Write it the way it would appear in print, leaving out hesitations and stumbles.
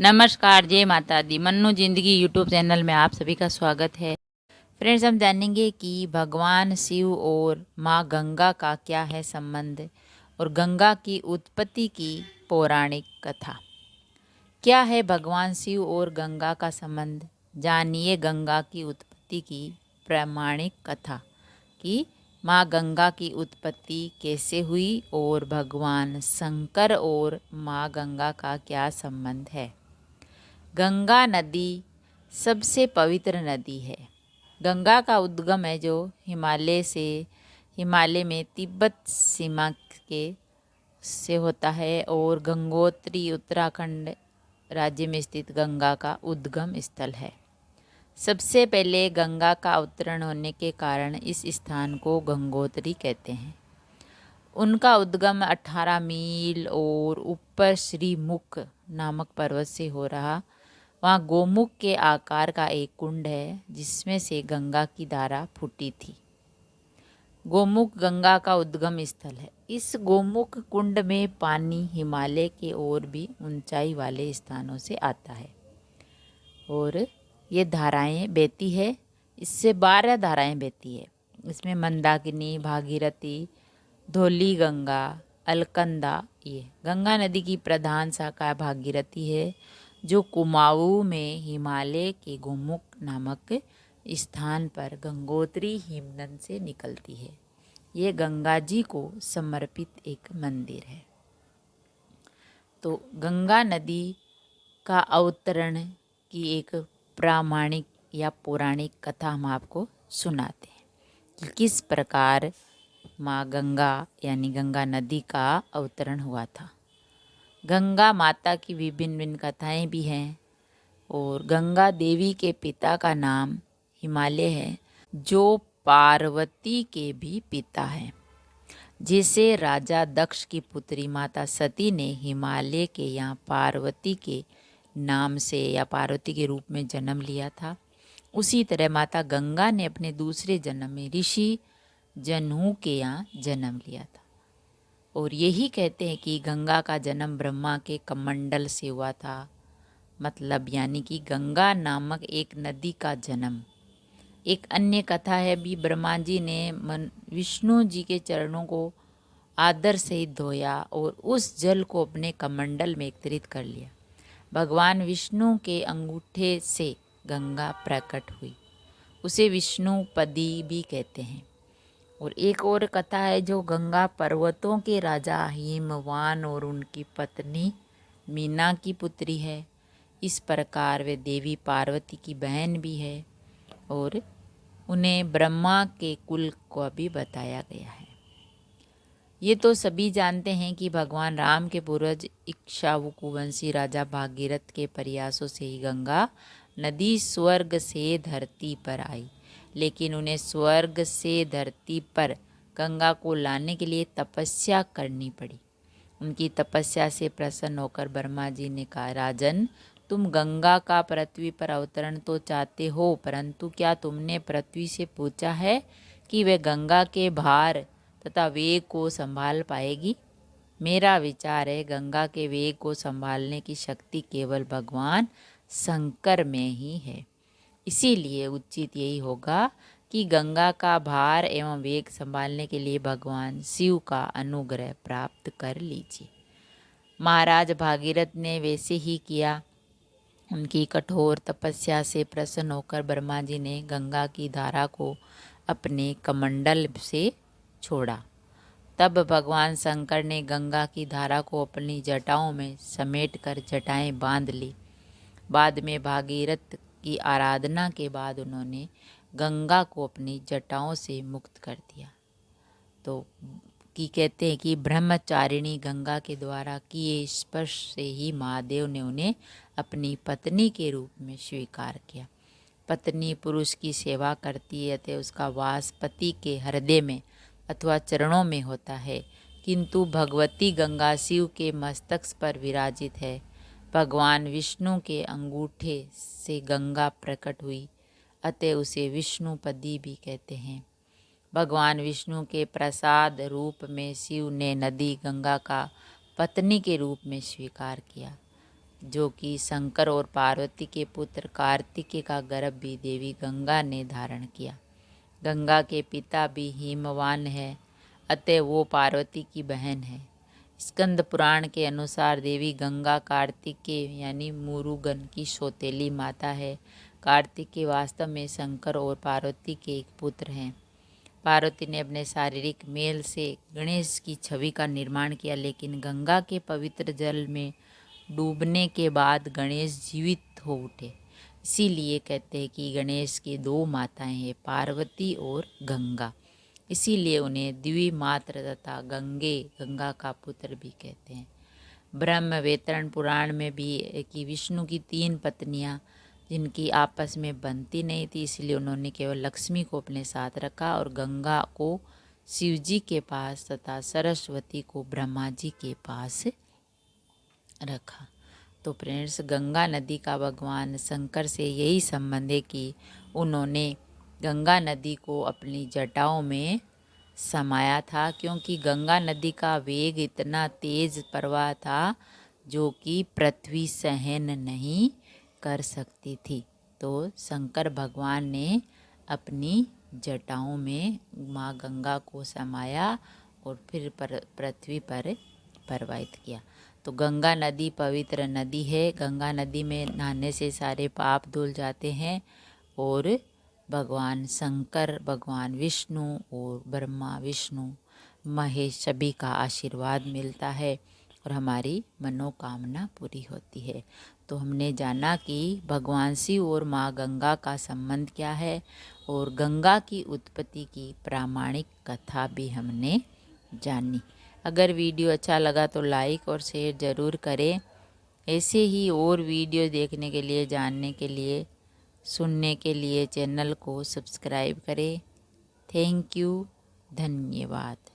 नमस्कार, जय माता दी। मन्नू जिंदगी यूट्यूब चैनल में आप सभी का स्वागत है। फ्रेंड्स, हम जानेंगे कि भगवान शिव और माँ गंगा का क्या है संबंध और गंगा की उत्पत्ति की पौराणिक कथा। क्या है भगवान शिव और गंगा का संबंध? जानिए गंगा की उत्पत्ति की प्रामाणिक कथा कि माँ गंगा की उत्पत्ति कैसे हुई और भगवान शंकर और माँ गंगा का क्या संबंध है। गंगा नदी सबसे पवित्र नदी है। गंगा का उद्गम है जो हिमालय में तिब्बत सीमा के से होता है और गंगोत्री उत्तराखंड राज्य में स्थित गंगा का उद्गम स्थल है। सबसे पहले गंगा का अवतरण होने के कारण इस स्थान को गंगोत्री कहते हैं। उनका उद्गम 18 मील और ऊपर श्रीमुख नामक पर्वत से हो रहा। वहाँ गोमुख के आकार का एक कुंड है जिसमें से गंगा की धारा फूटी थी। गोमुख गंगा का उद्गम स्थल है। इस गोमुख कुंड में पानी हिमालय के और भी ऊंचाई वाले स्थानों से आता है और ये धाराएं बहती है। इससे 12 धाराएं बहती है। इसमें मंदाकिनी, भागीरथी, धौली गंगा, अलकनंदा, ये गंगा नदी की प्रधान शाखा भागीरथी है जो कुमाऊं में हिमालय के गोमुख नामक स्थान पर गंगोत्री हिमनद से निकलती है। ये गंगा जी को समर्पित एक मंदिर है। तो गंगा नदी का अवतरण की एक प्रामाणिक या पौराणिक कथा हम आपको सुनाते हैं कि किस प्रकार माँ गंगा यानी गंगा नदी का अवतरण हुआ था। गंगा माता की विभिन्न विभिन्न कथाएं भी हैं और गंगा देवी के पिता का नाम हिमालय है जो पार्वती के भी पिता हैं। जिसे राजा दक्ष की पुत्री माता सती ने हिमालय के यहाँ पार्वती के नाम से या पार्वती के रूप में जन्म लिया था, उसी तरह माता गंगा ने अपने दूसरे जन्म में ऋषि जनहू के यहाँ जन्म लिया था। और यही कहते हैं कि गंगा का जन्म ब्रह्मा के कमंडल से हुआ था। मतलब यानी कि गंगा नामक एक नदी का जन्म। एक अन्य कथा है भी, ब्रह्मा जी ने विष्णु जी के चरणों को आदर से धोया और उस जल को अपने कमंडल में एकत्रित कर लिया। भगवान विष्णु के अंगूठे से गंगा प्रकट हुई। उसे विष्णुपदी भी कहते हैं। और एक और कथा है जो गंगा पर्वतों के राजा हिमवान और उनकी पत्नी मीना की पुत्री है। इस प्रकार वे देवी पार्वती की बहन भी है और उन्हें ब्रह्मा के कुल को भी बताया गया है। ये तो सभी जानते हैं कि भगवान राम के पूर्वज इक्ष्वाकु वंशी राजा भागीरथ के प्रयासों से ही गंगा नदी स्वर्ग से धरती पर आई। लेकिन उन्हें स्वर्ग से धरती पर गंगा को लाने के लिए तपस्या करनी पड़ी। उनकी तपस्या से प्रसन्न होकर ब्रह्मा जी ने कहा, राजन, तुम गंगा का पृथ्वी पर अवतरण तो चाहते हो, परंतु क्या तुमने पृथ्वी से पूछा है कि वे गंगा के भार तथा वेग को संभाल पाएगी? मेरा विचार है गंगा के वेग को संभालने की शक्ति केवल भगवान शंकर में ही है। इसीलिए उचित यही होगा कि गंगा का भार एवं वेग संभालने के लिए भगवान शिव का अनुग्रह प्राप्त कर लीजिए। महाराज भागीरथ ने वैसे ही किया। उनकी कठोर तपस्या से प्रसन्न होकर ब्रह्मा जी ने गंगा की धारा को अपने कमंडल से छोड़ा। तब भगवान शंकर ने गंगा की धारा को अपनी जटाओं में समेटकर जटाएं बांध ली। बाद में भागीरथ की आराधना के बाद उन्होंने गंगा को अपनी जटाओं से मुक्त कर दिया। तो कहते हैं कि ब्रह्मचारिणी गंगा के द्वारा किए स्पर्श से ही महादेव ने उन्हें अपनी पत्नी के रूप में स्वीकार किया। पत्नी पुरुष की सेवा करती है तो उसका वास पति के हृदय में अथवा चरणों में होता है, किंतु भगवती गंगा शिव के मस्तक पर विराजित है। भगवान विष्णु के अंगूठे से गंगा प्रकट हुई, अतः उसे विष्णुपदी भी कहते हैं। भगवान विष्णु के प्रसाद रूप में शिव ने नदी गंगा का पत्नी के रूप में स्वीकार किया। जो कि शंकर और पार्वती के पुत्र कार्तिकेय का गर्भ भी देवी गंगा ने धारण किया। गंगा के पिता भी हिमवान है, अतः वो पार्वती की बहन है। स्कंद पुराण के अनुसार देवी गंगा कार्तिकेय यानी मुरुगन की सौतेली माता है। कार्तिकेय वास्तव में शंकर और पार्वती के एक पुत्र हैं। पार्वती ने अपने शारीरिक मेल से गणेश की छवि का निर्माण किया, लेकिन गंगा के पवित्र जल में डूबने के बाद गणेश जीवित हो उठे। इसीलिए कहते हैं कि गणेश की दो माताएं हैं, पार्वती और गंगा। इसीलिए उन्हें द्विमात्र तथा गंगा का पुत्र भी कहते हैं। ब्रह्म वैतरण पुराण में भी है कि विष्णु की 3 पत्नियां जिनकी आपस में बनती नहीं थी, इसलिए उन्होंने केवल लक्ष्मी को अपने साथ रखा और गंगा को शिवजी के पास तथा सरस्वती को ब्रह्मा जी के पास रखा। तो फ्रेंड्स, गंगा नदी का भगवान शंकर से यही संबंध है कि उन्होंने गंगा नदी को अपनी जटाओं में समाया था, क्योंकि गंगा नदी का वेग इतना तेज प्रवाह था जो कि पृथ्वी सहन नहीं कर सकती थी। तो शंकर भगवान ने अपनी जटाओं में माँ गंगा को समाया और फिर पृथ्वी पर प्रवाहित किया। तो गंगा नदी पवित्र नदी है। गंगा नदी में नहाने से सारे पाप धुल जाते हैं और भगवान शंकर, भगवान विष्णु और ब्रह्मा विष्णु महेश सभी का आशीर्वाद मिलता है और हमारी मनोकामना पूरी होती है। तो हमने जाना कि भगवान शिव और माँ गंगा का संबंध क्या है और गंगा की उत्पत्ति की प्रामाणिक कथा भी हमने जानी। अगर वीडियो अच्छा लगा तो लाइक और शेयर ज़रूर करें। ऐसे ही और वीडियो देखने के लिए, जानने के लिए, सुनने के लिए चैनल को सब्सक्राइब करें। थैंक यू, धन्यवाद।